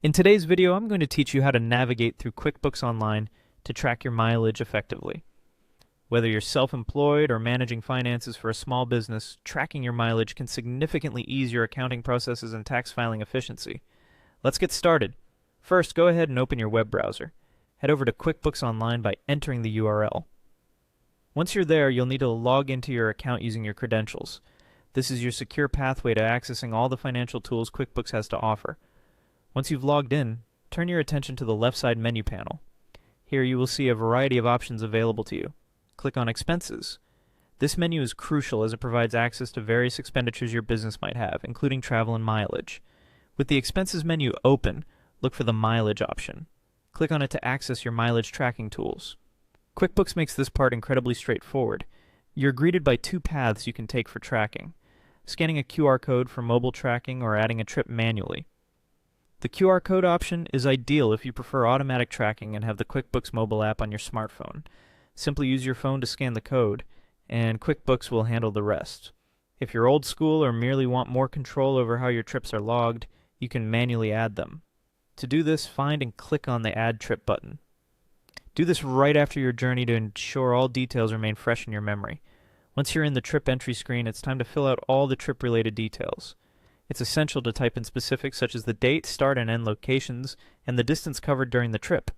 In today's video, I'm going to teach you how to navigate through QuickBooks Online to track your mileage effectively. Whether you're self-employed or managing finances for a small business, tracking your mileage can significantly ease your accounting processes and tax filing efficiency. Let's get started. First, go ahead and open your web browser. Head over to QuickBooks Online by entering the URL. Once you're there, you'll need to log into your account using your credentials. This is your secure pathway to accessing all the financial tools QuickBooks has to offer. Once you've logged in, turn your attention to the left side menu panel. Here you will see a variety of options available to you. Click on Expenses. This menu is crucial as it provides access to various expenditures your business might have, including travel and mileage. With the Expenses menu open, look for the Mileage option. Click on it to access your mileage tracking tools. QuickBooks makes this part incredibly straightforward. You're greeted by two paths you can take for tracking: scanning a QR code for mobile tracking or adding a trip manually. The QR code option is ideal if you prefer automatic tracking and have the QuickBooks mobile app on your smartphone. Simply use your phone to scan the code, and QuickBooks will handle the rest. If you're old school or merely want more control over how your trips are logged, you can manually add them. To do this, find and click on the Add Trip button. Do this right after your journey to ensure all details remain fresh in your memory. Once you're in the trip entry screen, it's time to fill out all the trip-related details. It's essential to type in specifics such as the date, start and end locations, and the distance covered during the trip.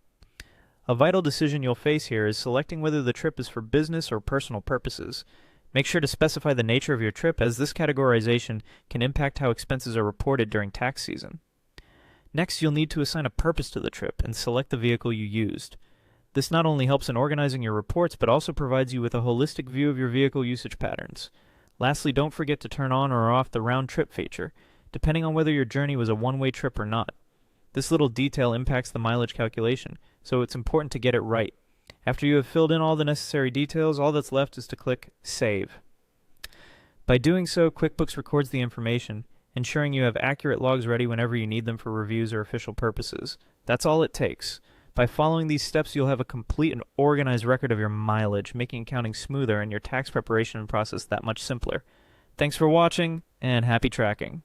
A vital decision you'll face here is selecting whether the trip is for business or personal purposes. Make sure to specify the nature of your trip, as this categorization can impact how expenses are reported during tax season. Next, you'll need to assign a purpose to the trip and select the vehicle you used. This not only helps in organizing your reports, but also provides you with a holistic view of your vehicle usage patterns. Lastly, don't forget to turn on or off the round trip feature, depending on whether your journey was a one-way trip or not. This little detail impacts the mileage calculation, so it's important to get it right. After you have filled in all the necessary details, all that's left is to click Save. By doing so, QuickBooks records the information, ensuring you have accurate logs ready whenever you need them for reviews or official purposes. That's all it takes. By following these steps, you'll have a complete and organized record of your mileage, making accounting smoother and your tax preparation process that much simpler. Thanks for watching, and happy tracking.